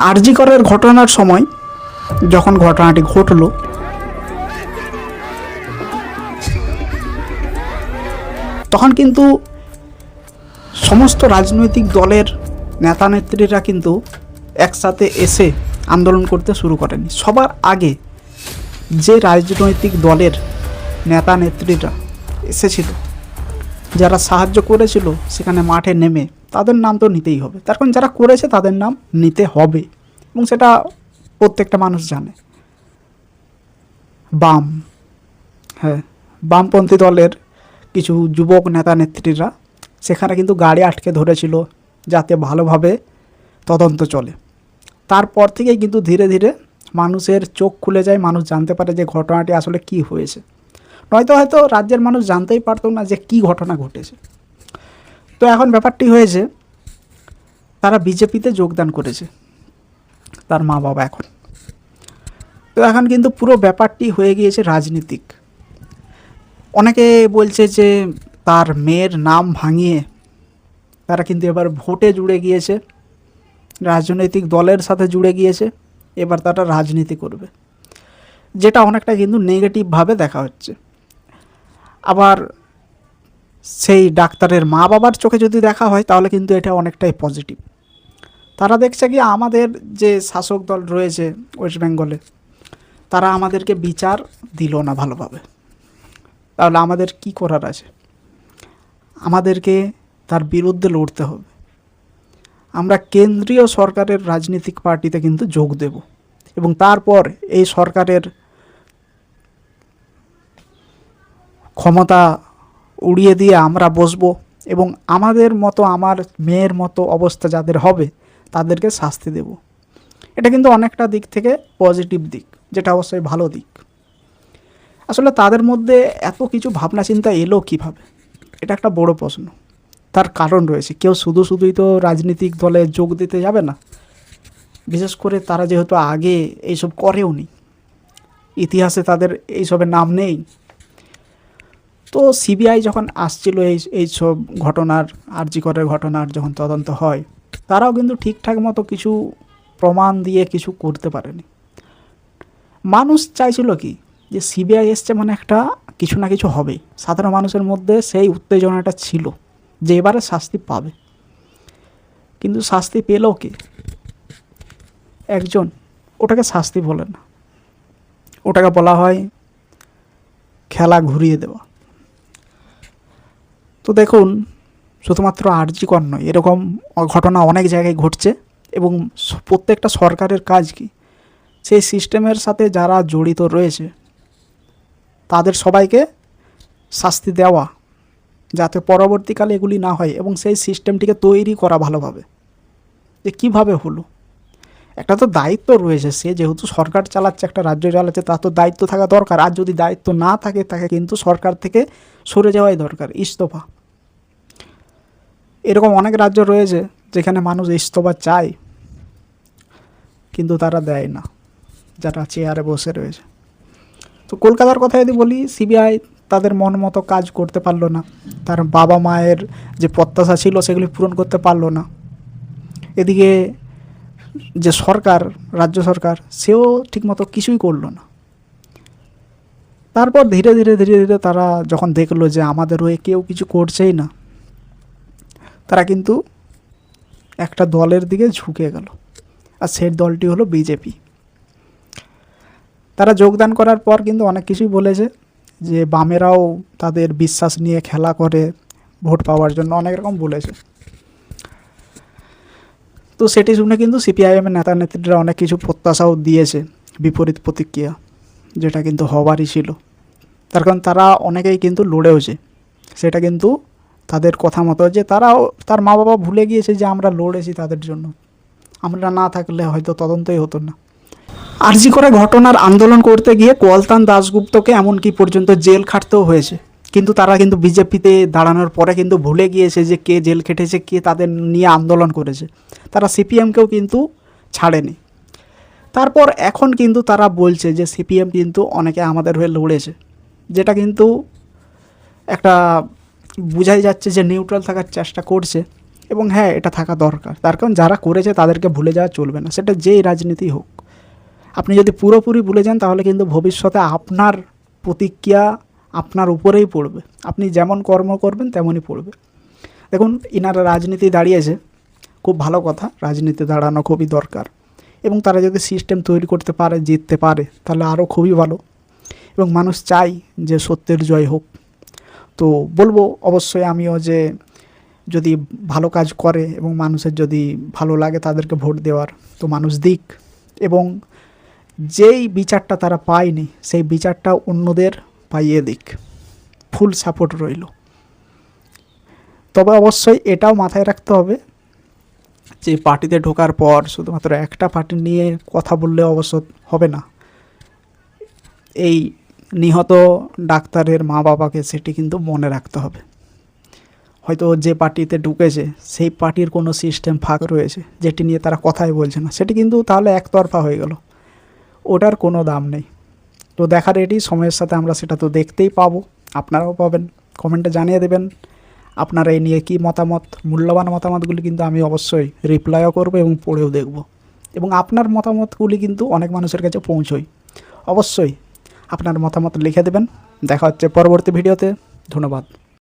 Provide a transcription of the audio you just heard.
আরজি করের ঘটনার সময় যখন ঘটনাটি ঘটলো, তখন কিন্তু সমস্ত রাজনৈতিক দলের নেতা নেত্রীরা কিন্তু একসাথে এসে আন্দোলন করতে শুরু করেনি। সবার আগে যে রাজনৈতিক দলের নেতা নেত্রীরা এসেছিল, যারা সাহায্য করেছিল সেখানে মাঠে নেমে, তাদের নাম তো নিতেই হবে। তার কারণ যারা করেছে তাদের নাম নিতে হবে, এবং সেটা প্রত্যেকটা মানুষ জানে। বামপন্থী দলের কিছু যুবক নেতা নেত্রীরা সেখানে কিন্তু গাড়ি আটকে ধরেছিল যাতে ভালোভাবে তদন্ত চলে। তারপর থেকেই কিন্তু ধীরে ধীরে মানুষের চোখ খুলে যায়, মানুষ জানতে পারে যে ঘটনাটি আসলে কি হয়েছে। নয়তো হয়তো রাজ্যের মানুষ জানতেই পারতো না যে কি ঘটনা ঘটেছে। তো এখন ব্যাপারটি হয়েছে, তারা বিজেপিতে যোগদান করেছে, তার মা বাবা এখন। তো এখন কিন্তু পুরো ব্যাপারটি হয়ে গিয়েছে রাজনীতিক। অনেকে বলছে যে তার মেয়ের নাম ভাঙিয়ে তারা কিন্তু এবার ভোটে জুড়ে গিয়েছে, রাজনৈতিক দলের সাথে জুড়ে গিয়েছে, এবার তারা রাজনীতি করবে, যেটা অনেকটা কিন্তু নেগেটিভভাবে দেখা হচ্ছে। আবার সেই ডাক্তারের মা বাবার চোখে যদি দেখা হয় তাহলে কিন্তু এটা অনেকটাই পজিটিভ। তারা দেখছে কি আমাদের যে শাসক দল রয়েছে ওয়েস্ট বেঙ্গলে, তারা আমাদেরকে বিচার দিল না ভালোভাবে, তাহলে আমাদের কি করার আছে? আমাদেরকে তার বিরুদ্ধে লড়তে হবে। আমরা কেন্দ্রীয় সরকারের রাজনৈতিক পার্টিতে কিন্তু যোগ দেব, এবং তারপর এই সরকারের ক্ষমতা উড়িয়ে দিয়ে আমরা বসবো, এবং আমাদের মতো, আমার মেয়ের মতো অবস্থা যাদের হবে তাদেরকে শাস্তি দেব। এটা কিন্তু অনেকটা দিক থেকে পজিটিভ দিক, যেটা অবশ্যই ভালো দিক। আসলে তাদের মধ্যে এত কিছু ভাবনা চিন্তা এলো কীভাবে, এটা একটা বড় প্রশ্ন। তার কারণ রয়েছে। কেউ শুধুই তো রাজনৈতিক দলে যোগ দিতে যাবে না, বিশেষ করে তারা যেহেতু আগে এইসব করেও নি, ইতিহাসে তাদের এইসবের নাম নেই। তো সিবিআই যখন আসছিল এইসব ঘটনার, আরজি করের ঘটনার যখন তদন্ত হয়, তারাও কিন্তু ঠিকঠাক মতো কিছু প্রমাণ দিয়ে কিছু করতে পারেনি। মানুষ চাইছিল কি, যে সিবিআই এসছে মানে একটা কিছু না কিছু হবেই। সাধারণ মানুষের মধ্যে সেই উত্তেজনাটা ছিল যে এবারে শাস্তি পাবে। কিন্তু শাস্তি পেলেও কি একজন, ওটাকে শাস্তি বলে না, ওটাকে বলা হয় খেলা ঘুরিয়ে দেওয়া। তো দেখুন, শুধুমাত্র আরজি কর নয়, এরকম ঘটনা অনেক জায়গায় ঘটছে, এবং প্রত্যেকটা সরকারের কাজ কি, সেই সিস্টেমের সাথে যারা জড়িত রয়েছে তাদের সবাইকে শাস্তি দেওয়া, যাতে পরবর্তীকালে এগুলি না হয়, এবং সেই সিস্টেমটিকে তৈরি করা ভালোভাবে, যে কীভাবে হলো। একটা তো দায়িত্ব রয়েছে, সে যেহেতু সরকার চালাচ্ছে, একটা রাজ্য চালাচ্ছে, তার তো দায়িত্ব থাকা দরকার। আর যদি দায়িত্ব না থাকে, তাকে কিন্তু সরকার থেকে সরে যাওয়াই দরকার, ইস্তফা। এরকম অনেক রাজ্য রয়েছে যেখানে মানুষ ইস্তফা চায়, কিন্তু তারা দেয় না, যারা চেয়ারে বসে রয়েছে। তো কলকাতার কথা যদি বলি, সিবিআই তাদের মন মতো কাজ করতে পারলো না, তার বাবা মায়ের যে প্রত্যাশা ছিল সেগুলি পূরণ করতে পারলো না। এদিকে যে সরকার, রাজ্য সরকার, সেও ঠিকমতো কিছুই করলো না। তারপর ধীরে ধীরে তারা যখন দেখলো যে আমাদের হয়ে কেউ কিছু করছেই না, তারা কিন্তু একটা দলের দিকে ঝুঁকে গেল, আর সেই দলটি হলো বিজেপি। তারা যোগদান করার পর কিন্তু অনেক কিছুই বলেছে, যে বামেরাও তাদের বিশ্বাস নিয়ে খেলা করে ভোট পাওয়ার জন্য, অনেক রকম বলেছে। তো সেটি শুনে কিন্তু সিপিআইএমের নেতা নেত্রীরা অনেক কিছু প্রত্যাশাও দিয়েছে, বিপরীত প্রতিক্রিয়া, যেটা কিন্তু হওয়ারই ছিল। তার কারণ তারা অনেকেই কিন্তু লড়েওছে, সেটা কিন্তু তাদের কথা মতো, যে তারাও, তার মা বাবা ভুলে গিয়েছে যে আমরা লড়েছি তাদের জন্য, আমরা না থাকলে হয়তো তদন্তই হতো না। আরজি করে ঘটনার আন্দোলন করতে গিয়ে কলতান দাশগুপ্তকে এমনকি পর্যন্ত জেল খাটতেও হয়েছে, কিন্তু তারা কিন্তু বিজেপিতে দাঁড়ানোর পরে কিন্তু ভুলে গিয়েছে যে কে জেল খেটেছে, কে তাদের নিয়ে আন্দোলন করেছে। তারা সিপিএমকেও কিন্তু ছাড়েনি। তারপর এখন কিন্তু তারা বলছে যে সিপিএম কিন্তু অনেকে আমাদের হয়ে লড়েছে, যেটা কিন্তু একটা বোঝাই যাচ্ছে যে নিউট্রাল থাকার চেষ্টা করছে, এবং হ্যাঁ, এটা থাকা দরকার। তার কারণ যারা করেছে তাদেরকে ভুলে যাওয়া চলবে না, সেটা যেই রাজনীতি হোক। আপনি যদি পুরোপুরি ভুলে যান তাহলে কিন্তু ভবিষ্যতে আপনার প্রতিক্রিয়া আপনার উপরেই পড়বে। আপনি যেমন কর্ম করবেন তেমনই পড়বে। দেখুন, ইনারা রাজনীতি দাঁড়িয়েছে, খুব ভালো কথা, রাজনীতি দাঁড়ানো খুবই দরকার। এবং তারা যদি সিস্টেম তৈরি করতে পারে, জিততে পারে, তাহলে আরও খুবই ভালো। এবং মানুষ চাই যে সত্যের জয় হোক। তো বলবো অবশ্যই আমিও যে যদি ভালো কাজ করে এবং মানুষের যদি ভালো লাগে তাদেরকে ভোট দেওয়ার, তো মানুষ দিক। এবং যেই বিচারটা তারা পায়নি সেই বিচারটা অন্যদের পাইয়ে দিক, ফুল সাপোর্ট রইল। তবে অবশ্যই এটাও মাথায় রাখতে হবে যে পার্টিতে ঢোকার পর শুধুমাত্র একটা পার্টি নিয়ে কথা বললে অবশ্য হবে না। এই নিহত ডাক্তারের মা বাবাকে সেটি কিন্তু মনে রাখতে হবে। হয়তো যে পার্টিতে ঢুকেছে সেই পার্টির কোনো সিস্টেম ফাঁক রয়েছে যেটি নিয়ে তারা কথাই বলছে না, সেটি কিন্তু তাহলে একতরফা হয়ে গেল, ওটার কোনো দাম নেই। তো দেখার এটি সময়ের সাথে আমরা সেটা তো দেখতেই পাবো, আপনারাও পাবেন। কমেন্টে জানিয়ে দেবেন আপনারা এই নিয়ে কী মতামত। মূল্যবান মতামতগুলি কিন্তু আমি অবশ্যই রিপ্লাইও করবো এবং পড়েও দেখব। এবং আপনার মতামতগুলি কিন্তু অনেক মানুষের কাছে পৌঁছয়। অবশ্যই আপনার মতামত লিখে দেবেন। দেখা হচ্ছে পরবর্তী ভিডিওতে। ধন্যবাদ।